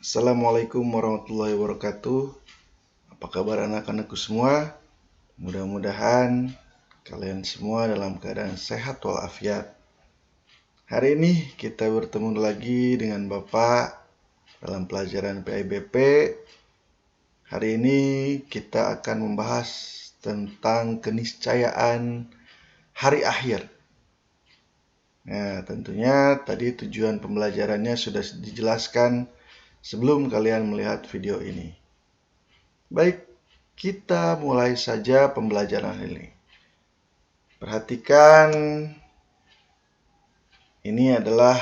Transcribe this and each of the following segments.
Assalamualaikum warahmatullahi wabarakatuh. Apa kabar anak-anakku semua? Mudah-mudahan kalian semua dalam keadaan sehat walafiat. Hari ini kita bertemu lagi dengan Bapak dalam pelajaran PIBP. Hari ini kita akan membahas tentang keniscayaan hari akhir. Nah, tentunya tadi tujuan pembelajarannya sudah dijelaskan sebelum kalian melihat video ini. Baik, kita mulai saja pembelajaran ini. Perhatikan, ini adalah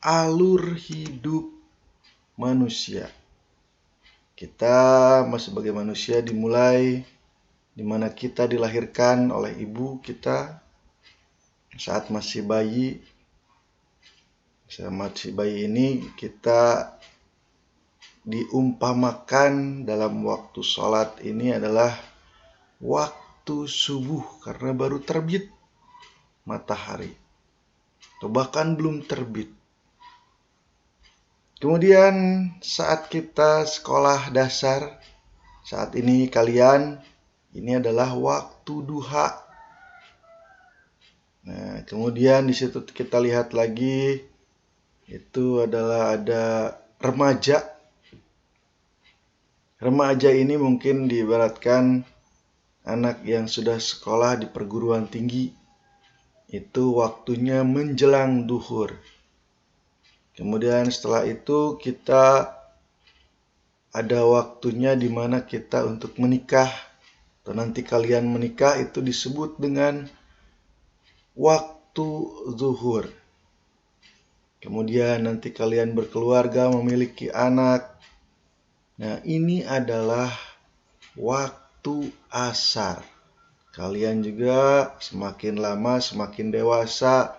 alur hidup manusia. Kita sebagai manusia dimulai di mana kita dilahirkan oleh ibu kita saat masih bayi. Saat masih bayi ini kita diumpamakan dalam waktu sholat ini adalah waktu subuh karena baru terbit matahari atau bahkan belum terbit. Kemudian saat kita sekolah dasar, saat ini kalian, ini adalah waktu duha. Nah, kemudian di situ kita lihat lagi, itu adalah ada remaja. Remaja ini mungkin diibaratkan anak yang sudah sekolah di perguruan tinggi. Itu waktunya menjelang duhur. Kemudian setelah itu kita ada waktunya di mana kita untuk menikah. Atau nanti kalian menikah itu disebut dengan waktu zuhur. Kemudian nanti kalian berkeluarga, memiliki anak. Nah, ini adalah waktu asar. Kalian juga semakin lama, semakin dewasa,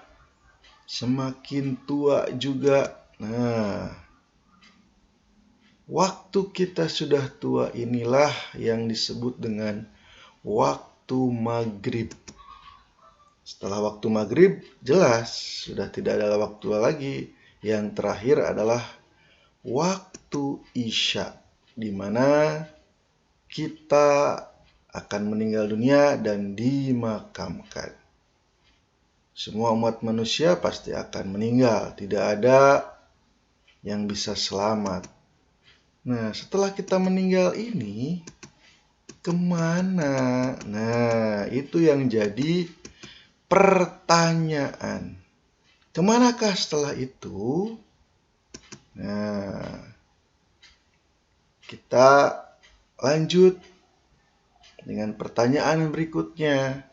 semakin tua juga. Nah, waktu kita sudah tua inilah yang disebut dengan waktu maghrib. Setelah waktu maghrib, jelas sudah tidak ada waktu lagi. Yang terakhir adalah waktu isya, di mana kita akan meninggal dunia dan dimakamkan. Semua umat manusia pasti akan meninggal, tidak ada yang bisa selamat. Nah, setelah kita meninggal ini, kemana? Nah, itu yang jadi pertanyaan. Kemanakah setelah itu? Nah, kita lanjut dengan pertanyaan berikutnya.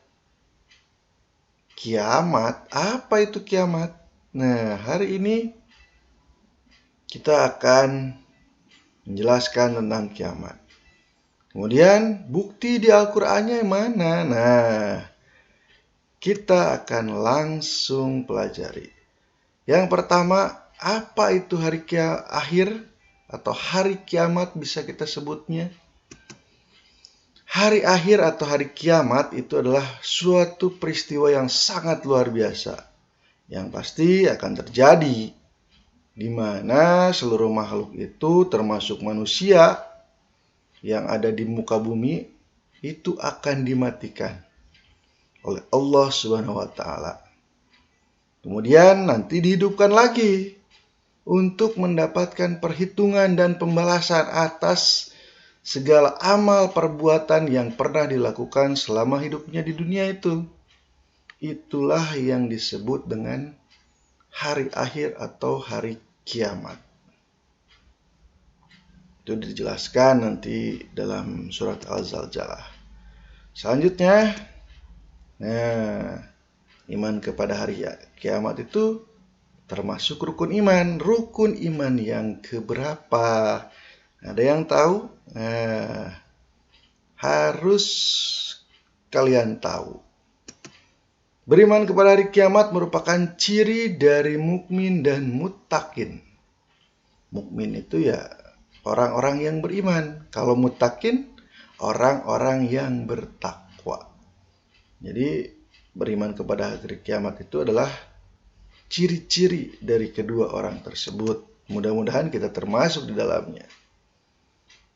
Kiamat, apa itu kiamat? Nah, hari ini kita akan menjelaskan tentang kiamat. Kemudian, bukti di Al-Qur'annya yang mana? Nah, kita akan langsung pelajari. Yang pertama, apa itu hari akhir atau hari kiamat bisa kita sebutnya? Hari akhir atau hari kiamat itu adalah suatu peristiwa yang sangat luar biasa, yang pasti akan terjadi, di mana seluruh makhluk itu termasuk manusia yang ada di muka bumi itu akan dimatikan oleh Allah Subhanahu wa taala. Kemudian nanti dihidupkan lagi untuk mendapatkan perhitungan dan pembalasan atas segala amal perbuatan yang pernah dilakukan selama hidupnya di dunia itu. Itulah yang disebut dengan hari akhir atau hari kiamat. Itu dijelaskan nanti dalam surat Al-Zalzalah. Selanjutnya, iman kepada hari kiamat itu termasuk rukun iman. Rukun iman yang keberapa? Ada yang tahu? Harus kalian tahu. Beriman kepada hari kiamat merupakan ciri dari mukmin dan muttaqin. Mukmin itu ya orang-orang yang beriman. Kalau muttaqin, orang-orang yang bertakwa. Jadi beriman kepada hari kiamat itu adalah ciri-ciri dari kedua orang tersebut, Mudah-mudahan kita termasuk di dalamnya.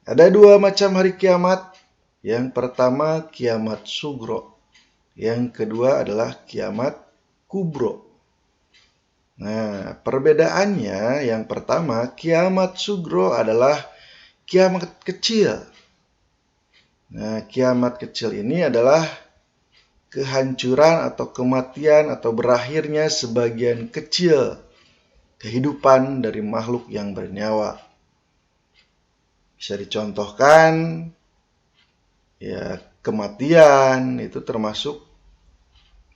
Ada dua macam hari kiamat. Yang pertama kiamat sugro. Yang kedua adalah kiamat kubro. Nah, perbedaannya yang pertama, kiamat sugro adalah kiamat kecil. Nah, kiamat kecil ini adalah kehancuran atau kematian atau berakhirnya sebagian kecil kehidupan dari makhluk yang bernyawa. Bisa dicontohkan, ya kematian itu termasuk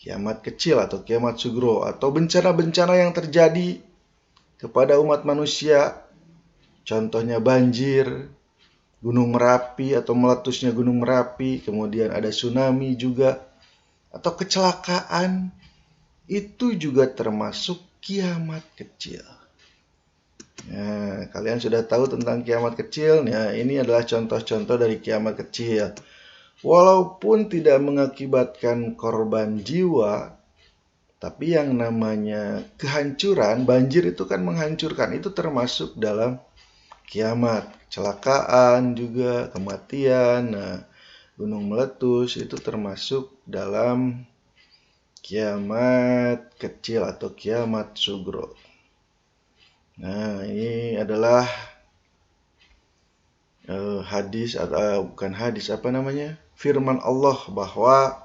kiamat kecil atau kiamat sugro, atau bencana-bencana yang terjadi kepada umat manusia. Contohnya banjir, Gunung Merapi atau meletusnya Gunung Merapi, kemudian ada tsunami juga, atau kecelakaan, itu juga termasuk kiamat kecil. Nah, kalian sudah tahu tentang kiamat kecil. Nah, ini adalah contoh-contoh dari kiamat kecil. Walaupun tidak mengakibatkan korban jiwa, tapi yang namanya kehancuran, banjir itu kan menghancurkan, itu termasuk dalam kiamat. Kecelakaan juga, kematian, nah, gunung meletus itu termasuk dalam kiamat kecil atau kiamat sugro. Nah, ini adalah hadis atau bukan hadis, firman Allah bahwa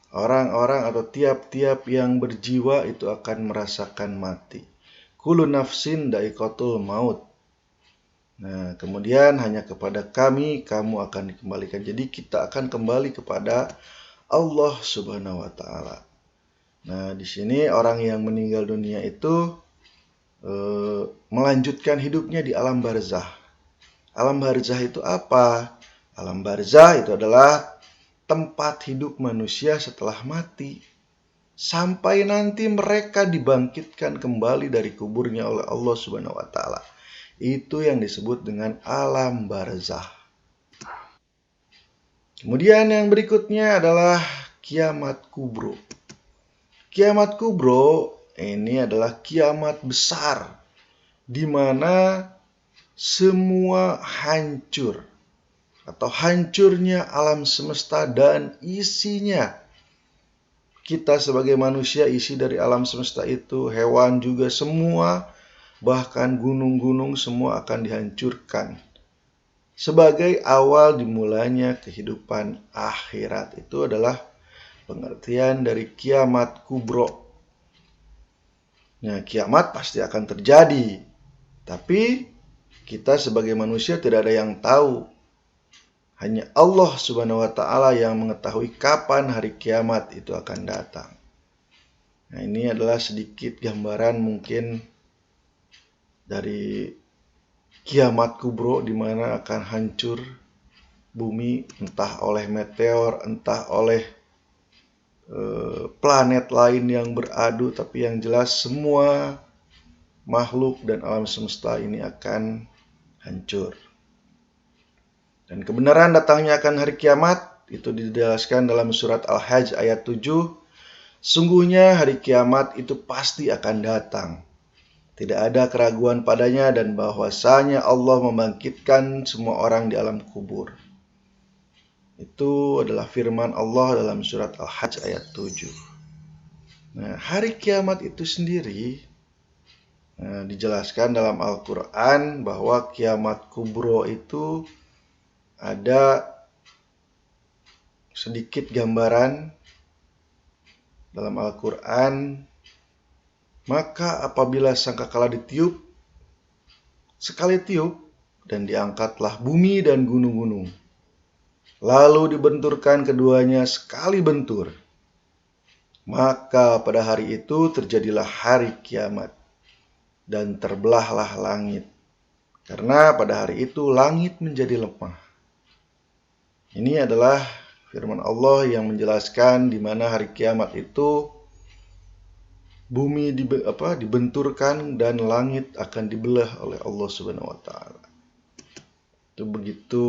orang-orang atau tiap-tiap yang berjiwa itu akan merasakan mati. Kullu nafsin dha'iqatul maut. Nah, kemudian hanya kepada kami kamu akan dikembalikan. Jadi kita akan kembali kepada Allah Subhanahu wa taala. Nah, di sini orang yang meninggal dunia itu melanjutkan hidupnya di alam barzah. Alam barzah itu apa? Alam barzah itu adalah tempat hidup manusia setelah mati. Sampai nanti mereka dibangkitkan kembali dari kuburnya oleh Allah Subhanahu wa taala. Itu yang disebut dengan alam barzah. Kemudian yang berikutnya adalah kiamat kubro. Kiamat kubro ini adalah kiamat besar di mana semua hancur atau hancurnya alam semesta dan isinya. Kita sebagai manusia isi dari alam semesta itu, hewan juga semua, bahkan gunung-gunung semua akan dihancurkan. Sebagai awal dimulainya kehidupan akhirat. Itu adalah pengertian dari kiamat kubro. Nah, kiamat pasti akan terjadi. Tapi kita sebagai manusia tidak ada yang tahu. Hanya Allah Subhanahu wa taala yang mengetahui kapan hari kiamat itu akan datang. Nah, ini adalah sedikit gambaran mungkin dari kiamat kubro di mana akan hancur bumi entah oleh meteor, entah oleh planet lain yang beradu, tapi yang jelas semua makhluk dan alam semesta ini akan hancur. Dan kebenaran datangnya akan hari kiamat itu dijelaskan dalam surat Al-Hajj ayat 7. Sungguhnya hari kiamat itu pasti akan datang. Tidak ada keraguan padanya dan bahwasanya Allah membangkitkan semua orang di alam kubur. Itu adalah firman Allah dalam surat Al-Hajj ayat 7. Nah, hari kiamat itu sendiri dijelaskan dalam Al-Quran bahwa kiamat kubro itu ada sedikit gambaran dalam Al-Quran. Maka apabila sangkakala ditiup, sekali tiup, dan diangkatlah bumi dan gunung-gunung. Lalu dibenturkan keduanya sekali bentur. Maka pada hari itu terjadilah hari kiamat. Dan terbelahlah langit. Karena pada hari itu langit menjadi lemah. Ini adalah firman Allah yang menjelaskan di mana hari kiamat itu bumi dibenturkan dan langit akan dibelah oleh Allah Subhanahu wa taala. Itu begitu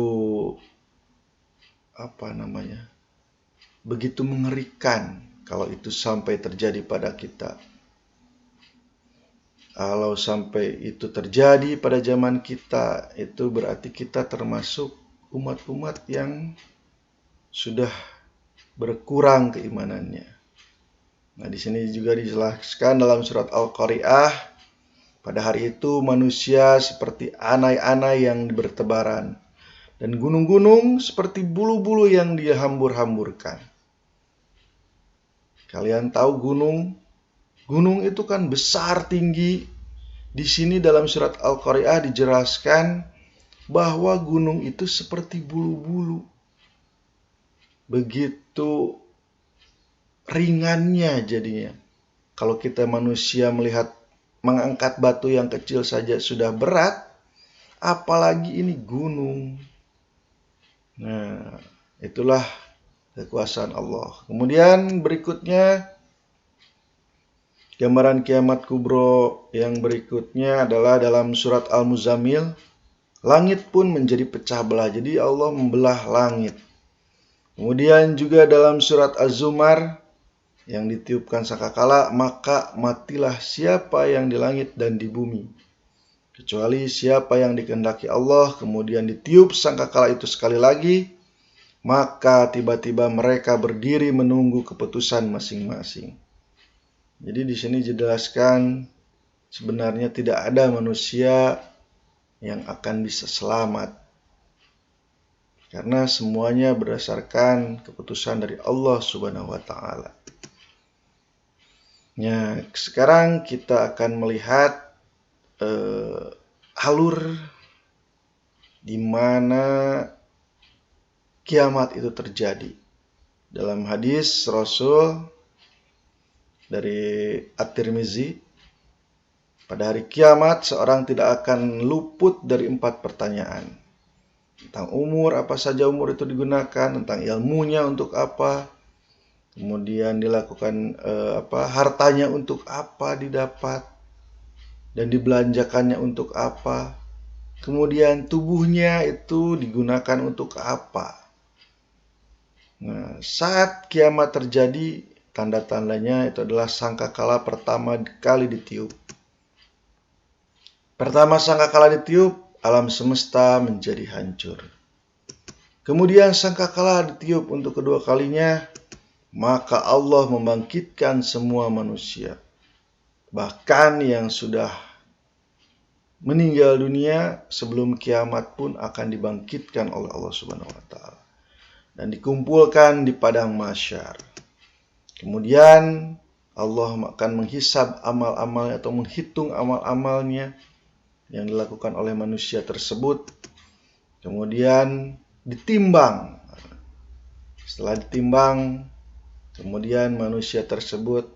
begitu mengerikan kalau itu sampai terjadi pada kita. Kalau sampai itu terjadi pada zaman kita, itu berarti kita termasuk umat-umat yang sudah berkurang keimanannya. Nah, di sini juga dijelaskan dalam surat Al-Qari'ah, pada hari itu manusia seperti anai-anai yang bertebaran, dan gunung-gunung seperti bulu-bulu yang dihambur-hamburkan. Kalian tahu gunung itu kan besar, tinggi. Di sini dalam surat Al-Qari'ah dijelaskan bahwa gunung itu seperti bulu-bulu. Begitu ringannya jadinya. Kalau kita manusia melihat mengangkat batu yang kecil saja sudah berat, apalagi ini gunung. Nah, itulah kekuasaan Allah. Kemudian berikutnya, gambaran kiamat kubro yang berikutnya adalah dalam surat Al-Muzammil. Langit pun menjadi pecah belah. Jadi Allah membelah langit. Kemudian juga dalam surat Az-Zumar yang ditiupkan sangkakala, maka matilah siapa yang di langit dan di bumi, kecuali siapa yang dikehendaki Allah. Kemudian ditiup sangkakala itu sekali lagi, maka tiba-tiba mereka berdiri menunggu keputusan masing-masing. Jadi di sini dijelaskan sebenarnya tidak ada manusia yang akan bisa selamat, karena semuanya berdasarkan keputusan dari Allah Subhanahu wa Ta'ala. Ya, sekarang kita akan melihat alur di mana kiamat itu terjadi. Dalam hadis Rasul dari At-Tirmizi, pada hari kiamat seorang tidak akan luput dari 4 pertanyaan. Tentang umur, apa saja umur itu digunakan, tentang ilmunya untuk apa, kemudian dilakukan hartanya untuk apa didapat dan dibelanjakannya untuk apa, kemudian tubuhnya itu digunakan untuk apa. Nah, saat kiamat terjadi, tanda-tandanya itu adalah sangkakala pertama kali ditiup. Pertama sangkakala ditiup, alam semesta menjadi hancur. Kemudian sangkakala ditiup untuk kedua kalinya, maka Allah membangkitkan semua manusia. Bahkan yang sudah meninggal dunia sebelum kiamat pun akan dibangkitkan oleh Allah Subhanahu wa Ta'ala dan dikumpulkan di padang mahsyar. Kemudian Allah akan menghisab amal-amalnya atau menghitung amal-amalnya yang dilakukan oleh manusia tersebut. Kemudian ditimbang. Setelah ditimbang, kemudian manusia tersebut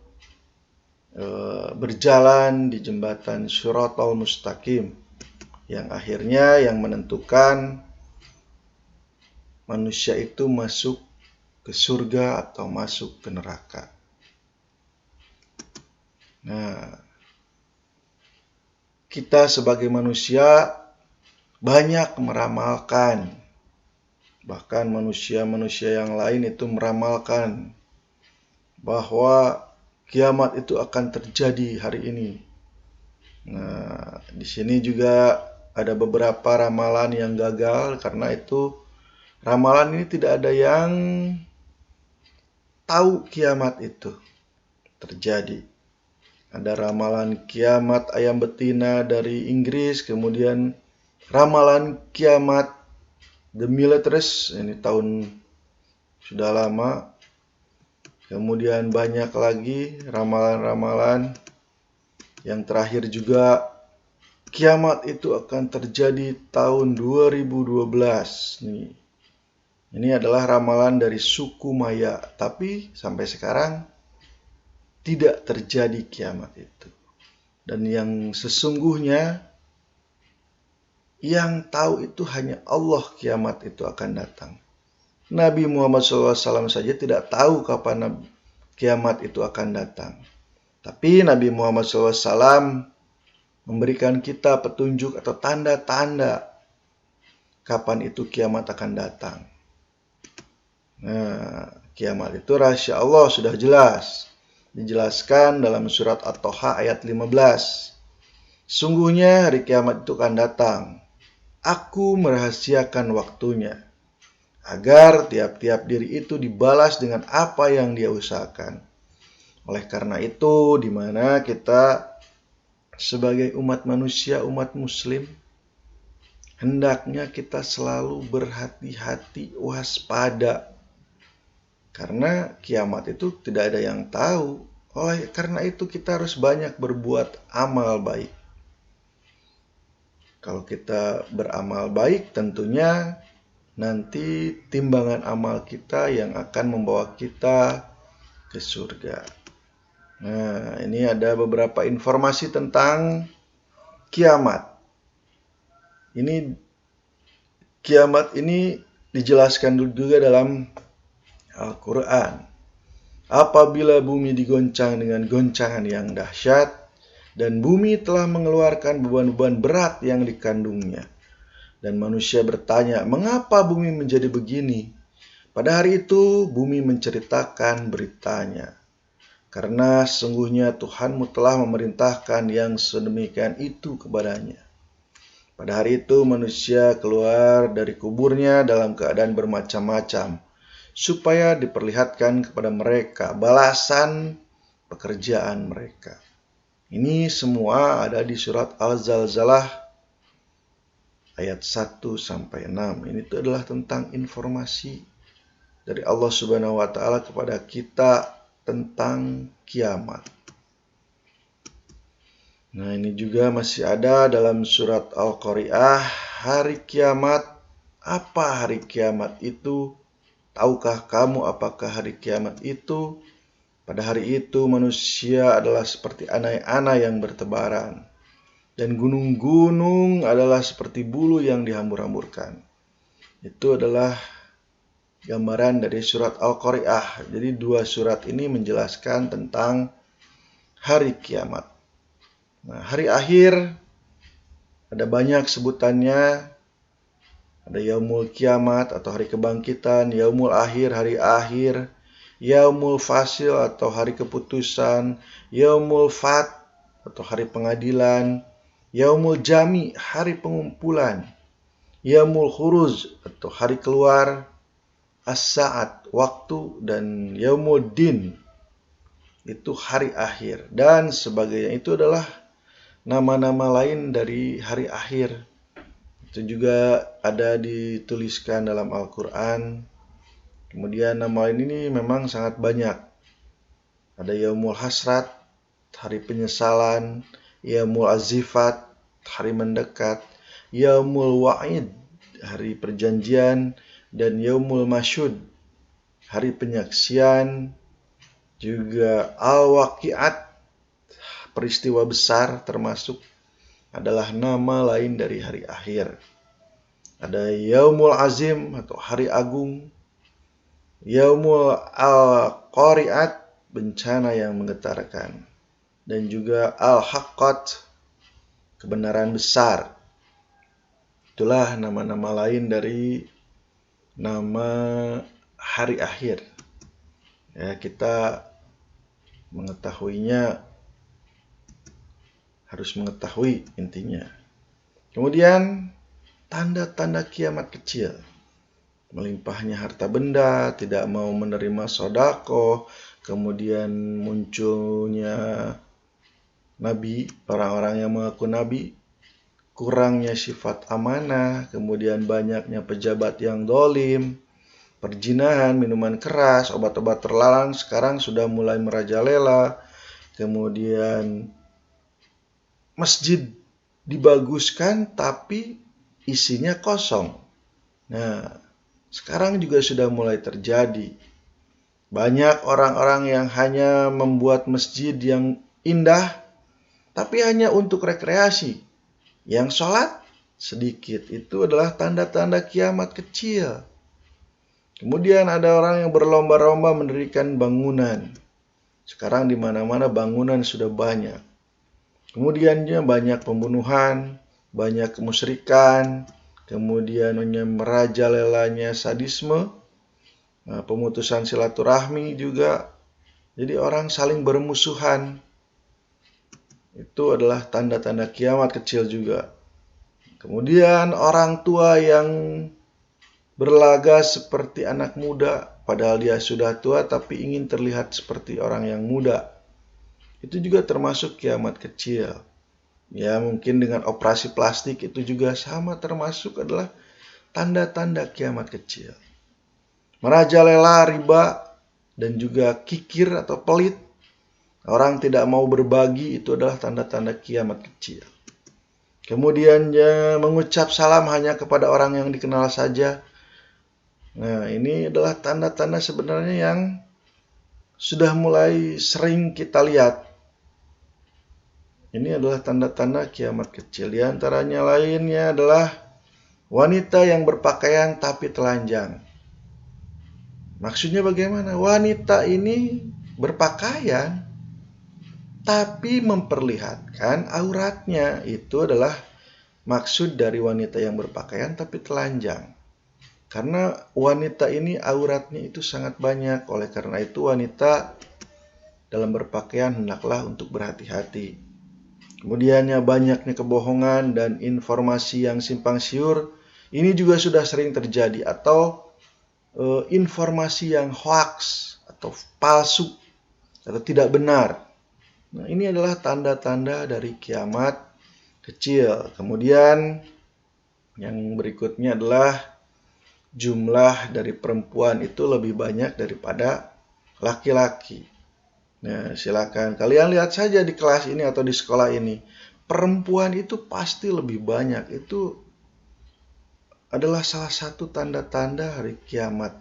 berjalan di jembatan Shiratal Mustaqim, yang akhirnya yang menentukan manusia itu masuk ke surga atau masuk ke neraka. Nah, kita sebagai manusia banyak meramalkan, bahkan manusia-manusia yang lain itu meramalkan bahwa kiamat itu akan terjadi hari ini. Nah, di sini juga ada beberapa ramalan yang gagal, karena itu ramalan ini tidak ada yang tahu kiamat itu terjadi. Ada ramalan kiamat ayam betina dari Inggris, kemudian ramalan kiamat The Militaries, ini tahun sudah lama. Kemudian banyak lagi ramalan-ramalan. Yang terakhir juga, kiamat itu akan terjadi tahun 2012. Ini adalah ramalan dari suku Maya, tapi sampai sekarang tidak terjadi kiamat itu. Dan yang sesungguhnya yang tahu itu hanya Allah, kiamat itu akan datang. Nabi Muhammad SAW saja tidak tahu kapan kiamat itu akan datang. Tapi Nabi Muhammad SAW memberikan kita petunjuk atau tanda-tanda kapan itu kiamat akan datang. Nah, kiamat itu rahasia Allah, sudah jelas. Dijelaskan dalam surat At-Toha ayat 15. Sungguhnya hari kiamat itu akan datang. Aku merahasiakan waktunya, agar tiap-tiap diri itu dibalas dengan apa yang dia usahakan. Oleh karena itu, di mana kita sebagai umat manusia, umat muslim, hendaknya kita selalu berhati-hati, waspada. Karena kiamat itu tidak ada yang tahu. Oleh karena itu kita harus banyak berbuat amal baik. Kalau kita beramal baik, tentunya nanti timbangan amal kita yang akan membawa kita ke surga. Nah, ini ada beberapa informasi tentang kiamat. Kiamat ini dijelaskan juga dalam Al-Quran. Apabila bumi digoncang dengan goncangan yang dahsyat, dan bumi telah mengeluarkan beban-beban berat yang dikandungnya. Dan manusia bertanya, mengapa bumi menjadi begini? Pada hari itu, bumi menceritakan beritanya. Karena sesungguhnya Tuhanmu telah memerintahkan yang sedemikian itu kepadanya. Pada hari itu, manusia keluar dari kuburnya dalam keadaan bermacam-macam, supaya diperlihatkan kepada mereka balasan pekerjaan mereka. Ini semua ada di surat Al-Zalzalah ayat 1-6. Ini itu adalah tentang informasi dari Allah Subhanahu wa taala kepada kita tentang kiamat. Nah, ini juga masih ada dalam surat Al-Qari'ah, hari kiamat. Apa hari kiamat itu? Tahukah kamu apakah hari kiamat itu? Pada hari itu manusia adalah seperti anak-anak yang bertebaran, dan gunung-gunung adalah seperti bulu yang dihambur-hamburkan. Itu adalah gambaran dari surat Al-Qari'ah. Jadi dua surat ini menjelaskan tentang hari kiamat. Nah, hari akhir ada banyak sebutannya. Ada Yaumul Kiamat atau hari kebangkitan, Yaumul Akhir, hari akhir, Yaumul Fasil atau hari keputusan, Yaumul Fat atau hari pengadilan, Yaumul Jami, hari pengumpulan, Yaumul Khuruz atau hari keluar, As-Sa'at, waktu, dan Yaumul Din, itu hari akhir, dan sebagainya. Itu adalah nama-nama lain dari hari akhir. Itu juga ada dituliskan dalam Al-Quran. Kemudian nama ini memang sangat banyak. Ada Yaumul Hasrat, hari penyesalan, Yaumul Azifat, hari mendekat, Yaumul Wa'id, hari perjanjian, dan Yaumul Masyud, hari penyaksian. Juga Al-Waqi'at, peristiwa besar, termasuk adalah nama lain dari hari akhir. Ada Yaumul Azim atau hari agung, Yaumul Al-Qari'at, bencana yang menggetarkan, dan juga Al-Haqqat, kebenaran besar. Itulah nama-nama lain dari nama hari akhir. Ya, kita mengetahuinya, harus mengetahui intinya. Kemudian tanda-tanda kiamat kecil. Melimpahnya harta benda, tidak mau menerima sedekah, kemudian munculnya nabi, orang-orang yang mengaku nabi, kurangnya sifat amanah, kemudian banyaknya pejabat yang dolim, perzinahan, minuman keras, obat-obat terlarang sekarang sudah mulai merajalela, kemudian masjid dibaguskan tapi isinya kosong. Nah, sekarang juga sudah mulai terjadi. Banyak orang-orang yang hanya membuat masjid yang indah tapi hanya untuk rekreasi. Yang sholat sedikit. Itu adalah tanda-tanda kiamat kecil. Kemudian ada orang yang berlomba-lomba mendirikan bangunan. Sekarang di mana-mana bangunan sudah banyak. Kemudian banyak pembunuhan, banyak kemusyrikan, kemudian merajalelanya sadisme, pemutusan silaturahmi juga. Jadi orang saling bermusuhan. Itu adalah tanda-tanda kiamat kecil juga. Kemudian orang tua yang berlaga seperti anak muda, padahal dia sudah tua tapi ingin terlihat seperti orang yang muda. Itu juga termasuk kiamat kecil. Ya, mungkin dengan operasi plastik itu juga sama, termasuk adalah tanda-tanda kiamat kecil. Merajalela riba dan juga kikir atau pelit, orang tidak mau berbagi, itu adalah tanda-tanda kiamat kecil. Kemudian mengucap salam hanya kepada orang yang dikenal saja. Nah, ini adalah tanda-tanda sebenarnya yang sudah mulai sering kita lihat. Ini adalah tanda-tanda kiamat kecil. Di antaranya lainnya adalah wanita yang berpakaian tapi telanjang. Maksudnya bagaimana? Wanita ini berpakaian tapi memperlihatkan auratnya. Itu adalah maksud dari wanita yang berpakaian tapi telanjang. Karena wanita ini auratnya itu sangat banyak. Oleh karena itu wanita dalam berpakaian hendaklah untuk berhati-hati. Kemudiannya banyaknya kebohongan dan informasi yang simpang siur. Ini juga sudah sering terjadi. Atau informasi yang hoax atau palsu atau tidak benar. Nah, ini adalah tanda-tanda dari kiamat kecil. Kemudian yang berikutnya adalah jumlah dari perempuan itu lebih banyak daripada laki-laki. Nah, silakan kalian lihat saja di kelas ini atau di sekolah ini. Perempuan itu pasti lebih banyak. Itu adalah salah satu tanda-tanda hari kiamat.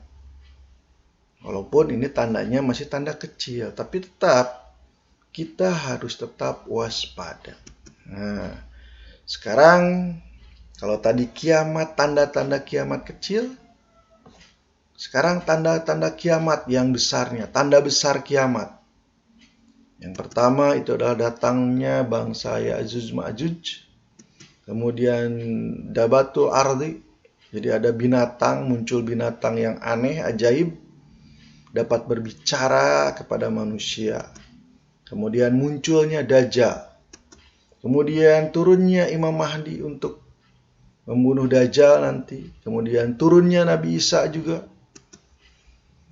Walaupun ini tandanya masih tanda kecil, tapi tetap kita harus tetap waspada. Nah, sekarang kalau tadi kiamat, tanda-tanda kiamat kecil, sekarang tanda-tanda kiamat yang besarnya, tanda besar kiamat. Yang pertama itu adalah datangnya bangsa Ya'juj Ma'juj. Kemudian Dabatul Ardi. Jadi ada binatang, muncul binatang yang aneh, ajaib, dapat berbicara kepada manusia. Kemudian munculnya Dajjal. Kemudian turunnya Imam Mahdi untuk membunuh Dajjal nanti. Kemudian turunnya Nabi Isa juga.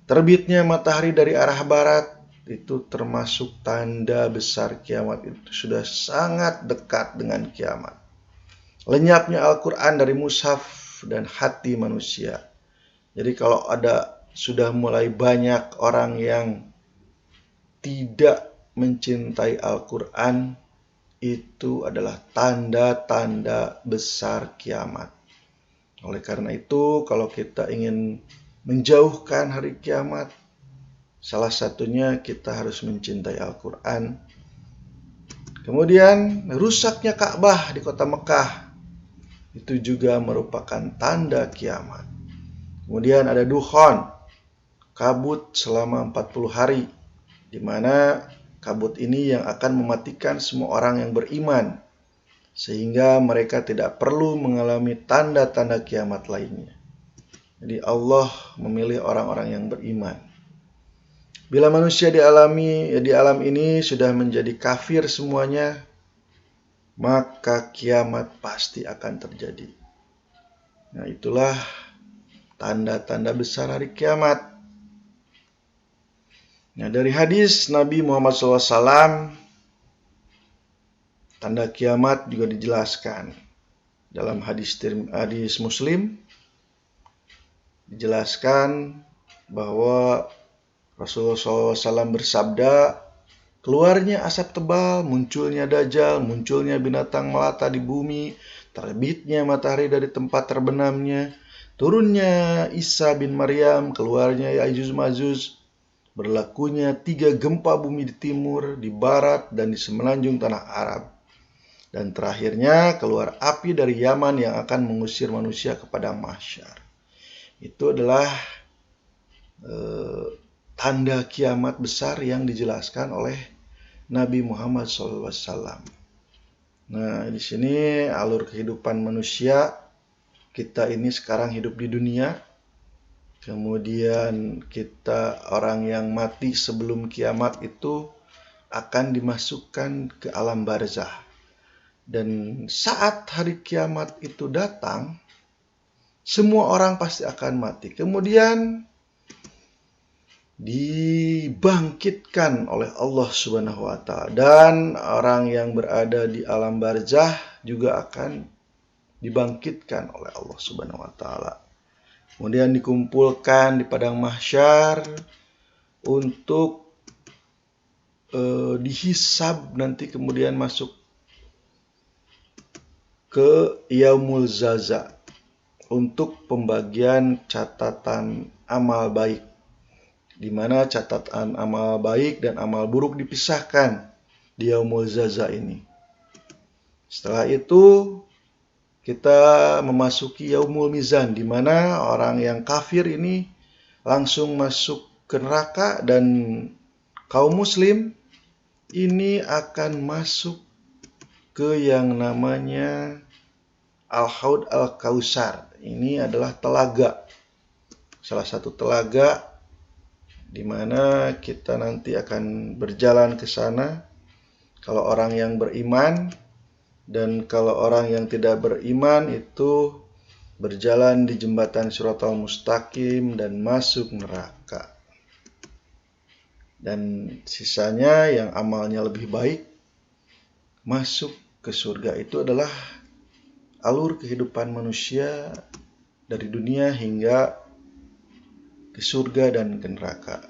Terbitnya matahari dari arah barat. Itu termasuk tanda besar kiamat. Itu sudah sangat dekat dengan kiamat. Lenyapnya Al-Quran dari mushaf dan hati manusia. Jadi kalau ada sudah mulai banyak orang yang tidak mencintai Al-Quran, itu adalah tanda-tanda besar kiamat. Oleh karena itu, kalau kita ingin menjauhkan hari kiamat, salah satunya kita harus mencintai Al-Quran. Kemudian rusaknya Ka'bah di kota Mekah, itu juga merupakan tanda kiamat. Kemudian ada dukhon, kabut selama 40 hari, di mana kabut ini yang akan mematikan semua orang yang beriman, sehingga mereka tidak perlu mengalami tanda-tanda kiamat lainnya. Jadi Allah memilih orang-orang yang beriman. Bila manusia di alam ini sudah menjadi kafir semuanya, maka kiamat pasti akan terjadi. Nah, itulah tanda-tanda besar hari kiamat. Nah, dari hadis Nabi Muhammad SAW, tanda kiamat juga dijelaskan. Dalam hadis Muslim, dijelaskan bahwa Rasulullah SAW bersabda, keluarnya asap tebal, munculnya Dajjal, munculnya binatang melata di bumi, terbitnya matahari dari tempat terbenamnya, turunnya Isa bin Maryam, keluarnya Ya'juj Ma'juj, berlakunya 3 gempa bumi di timur, di barat, dan di semenanjung tanah Arab. Dan terakhirnya keluar api dari Yaman yang akan mengusir manusia kepada mahsyar. Itu adalah tanda kiamat besar yang dijelaskan oleh Nabi Muhammad SAW. Nah, di sini alur kehidupan manusia, kita ini sekarang hidup di dunia, kemudian kita orang yang mati sebelum kiamat itu akan dimasukkan ke alam barzah. Dan saat hari kiamat itu datang, semua orang pasti akan mati. Kemudian dibangkitkan oleh Allah Subhanahu wa taala, dan orang yang berada di alam barzah juga akan dibangkitkan oleh Allah Subhanahu wa taala. Kemudian dikumpulkan di padang mahsyar untuk dihisab, nanti kemudian masuk ke yaumul jaza untuk pembagian catatan amal baik, di mana catatan amal baik dan amal buruk dipisahkan di yaumul jaza ini. Setelah itu kita memasuki yaumul mizan, di mana orang yang kafir ini langsung masuk ke neraka, dan kaum muslim ini akan masuk ke yang namanya Al-Haud Al-Kausar. Ini adalah telaga, salah satu telaga di mana kita nanti akan berjalan ke sana kalau orang yang beriman, dan kalau orang yang tidak beriman itu berjalan di jembatan Shiratal Mustaqim dan masuk neraka. Dan sisanya yang amalnya lebih baik masuk ke surga. Itu adalah alur kehidupan manusia dari dunia hingga ke surga dan ke neraka.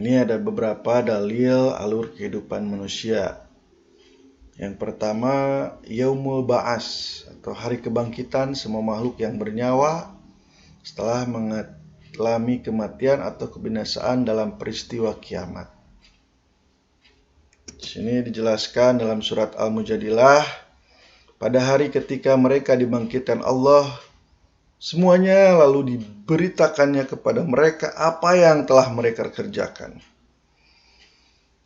Ini ada beberapa dalil alur kehidupan manusia. Yang pertama, Yaumul Ba'as atau hari kebangkitan semua makhluk yang bernyawa setelah mengalami kematian atau kebinasaan dalam peristiwa kiamat. Di sini dijelaskan dalam surat Al-Mujadilah, pada hari ketika mereka dibangkitkan Allah, semuanya lalu diberitakannya kepada mereka apa yang telah mereka kerjakan.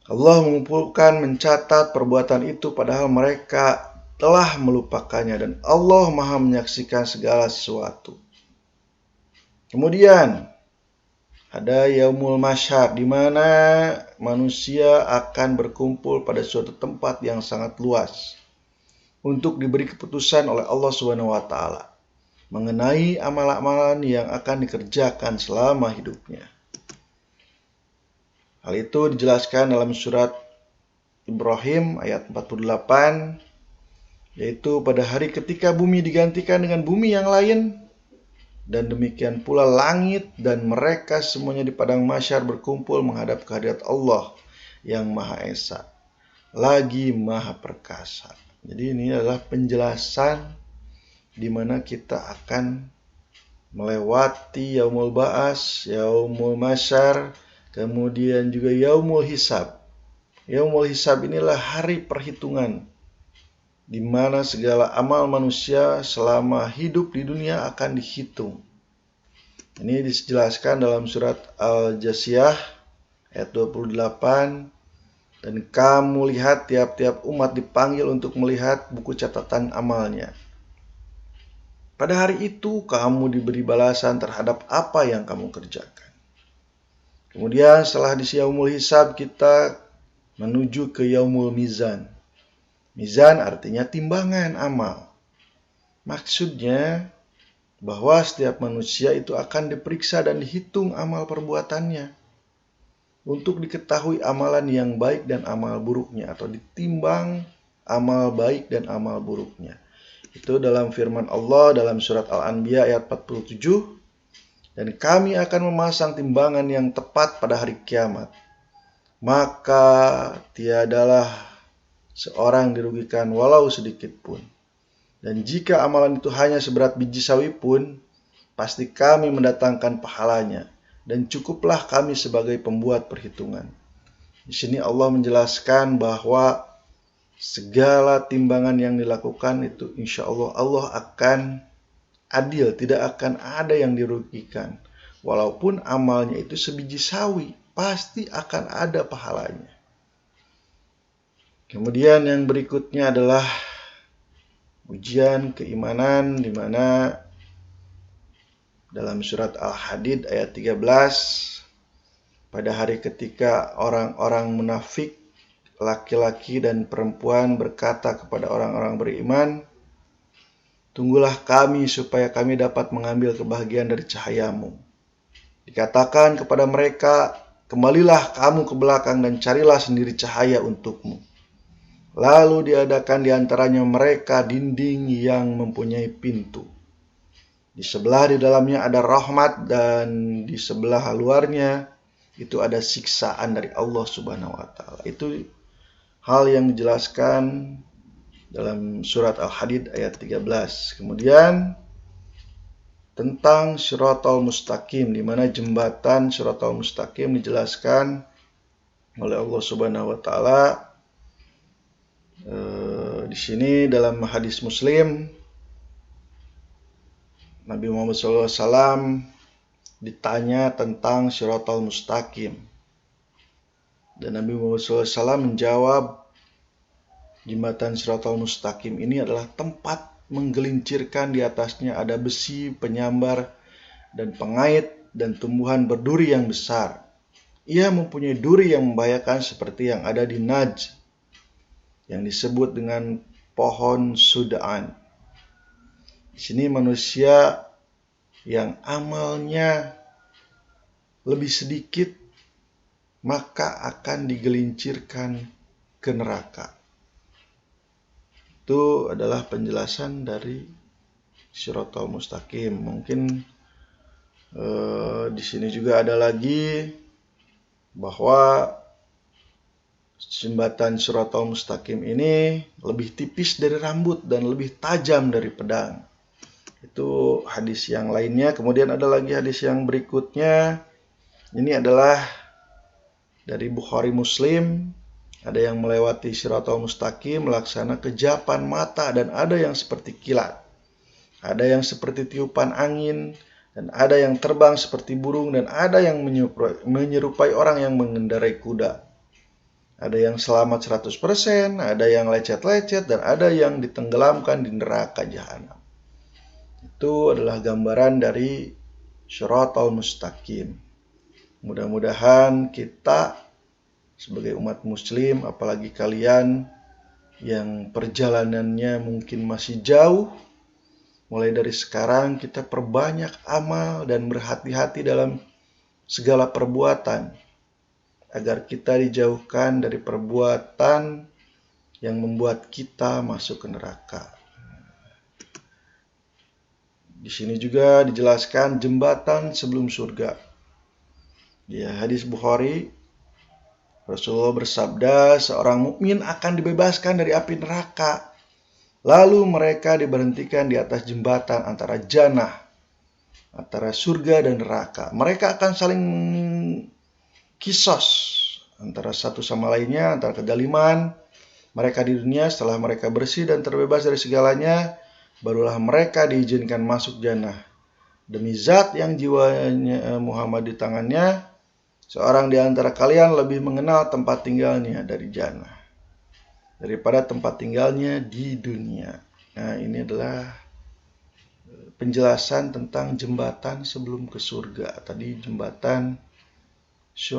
Allah mengumpulkan, mencatat perbuatan itu padahal mereka telah melupakannya, dan Allah Maha menyaksikan segala sesuatu. Kemudian ada Yaumul Mahsyar, di mana manusia akan berkumpul pada suatu tempat yang sangat luas untuk diberi keputusan oleh Allah Subhanahu wa taala mengenai amal-amalan yang akan dikerjakan selama hidupnya. Hal itu dijelaskan dalam surat Ibrahim ayat 48, yaitu pada hari ketika bumi digantikan dengan bumi yang lain, dan demikian pula langit dan mereka semuanya di padang mahsyar berkumpul menghadap kehadirat Allah yang Maha Esa, lagi Maha Perkasa. Jadi ini adalah penjelasan di mana kita akan melewati Yaumul Ba'as, Yaumul Mahsyar, kemudian juga Yaumul Hisab. Yaumul Hisab inilah hari perhitungan, di mana segala amal manusia selama hidup di dunia akan dihitung. Ini dijelaskan dalam surat Al-Jasiyah ayat 28. Dan kamu lihat tiap-tiap umat dipanggil untuk melihat buku catatan amalnya. Pada hari itu kamu diberi balasan terhadap apa yang kamu kerjakan. Kemudian setelah di Yaumul Hisab kita menuju ke Yaumul Mizan. Mizan artinya timbangan amal. Maksudnya bahwa setiap manusia itu akan diperiksa dan dihitung amal perbuatannya untuk diketahui amalan yang baik dan amal buruknya, atau ditimbang amal baik dan amal buruknya. Itu dalam firman Allah dalam surat Al-Anbiya ayat 47. Dan kami akan memasang timbangan yang tepat pada hari kiamat. Maka tiadalah seorang dirugikan walau sedikit pun. Dan jika amalan itu hanya seberat biji sawi pun, pasti kami mendatangkan pahalanya. Dan cukuplah kami sebagai pembuat perhitungan. Di sini Allah menjelaskan bahwa segala timbangan yang dilakukan itu insya Allah akan adil, tidak akan ada yang dirugikan. Walaupun amalnya itu sebiji sawi, pasti akan ada pahalanya. Kemudian yang berikutnya adalah ujian keimanan, di mana dalam surat Al-Hadid ayat 13, pada hari ketika orang-orang munafik, laki-laki dan perempuan berkata kepada orang-orang beriman, "Tunggulah kami supaya kami dapat mengambil kebahagiaan dari cahayamu." Dikatakan kepada mereka, "Kembalilah kamu ke belakang dan carilah sendiri cahaya untukmu." Lalu diadakan di antaranya mereka dinding yang mempunyai pintu. Di sebelah di dalamnya ada rahmat dan di sebelah luarnya itu ada siksaan dari Allah Subhanahu wa taala. Itu hal yang dijelaskan dalam surat Al-Hadid ayat 13. Kemudian tentang Shiratal Mustaqim, di mana jembatan Shiratal Mustaqim dijelaskan oleh Allah Subhanahu wa taala di sini dalam hadis Muslim. Nabi Muhammad SAW ditanya tentang Shiratal Mustaqim. Dan Nabi Muhammad SAW menjawab, jembatan Shiratal Mustaqim ini adalah tempat menggelincirkan, di atasnya ada besi, penyambar, dan pengait, dan tumbuhan berduri yang besar. Ia mempunyai duri yang membahayakan seperti yang ada di Najd, yang disebut dengan pohon Sudaan. Di sini manusia yang amalnya lebih sedikit maka akan digelincirkan ke neraka. Itu adalah penjelasan dari Shiratal Mustaqim. Mungkin di sini juga ada lagi bahwa jembatan Shiratal Mustaqim ini lebih tipis dari rambut dan lebih tajam dari pedang. Itu hadis yang lainnya. Kemudian ada lagi hadis yang berikutnya. Ini adalah dari Bukhari Muslim. Ada yang melewati Shiratal Mustaqim melaksana kejapan mata, dan ada yang seperti kilat. Ada yang seperti tiupan angin, dan ada yang terbang seperti burung, dan ada yang menyerupai orang yang mengendarai kuda. Ada yang selamat 100%, ada yang lecet-lecet, dan ada yang ditenggelamkan di neraka jahanam. Itu adalah gambaran dari Shiratal Mustaqim. Mudah-mudahan kita sebagai umat muslim, apalagi kalian yang perjalanannya mungkin masih jauh, mulai dari sekarang kita perbanyak amal dan berhati-hati dalam segala perbuatan, agar kita dijauhkan dari perbuatan yang membuat kita masuk ke neraka. Di sini juga dijelaskan jembatan sebelum surga. Di hadis Bukhari, Rasulullah bersabda, seorang mukmin akan dibebaskan dari api neraka. Lalu mereka diberhentikan di atas jembatan antara jannah, antara surga dan neraka. Mereka akan saling kisos antara satu sama lainnya, antara kedaliman mereka di dunia. Setelah mereka bersih dan terbebas dari segalanya, barulah mereka diizinkan masuk jannah. Demi zat yang jiwanya Muhammad di tangannya, seorang di antara kalian lebih mengenal tempat tinggalnya dari jannah daripada tempat tinggalnya di dunia. Nah, ini adalah penjelasan tentang jembatan sebelum ke surga. Tadi jembatan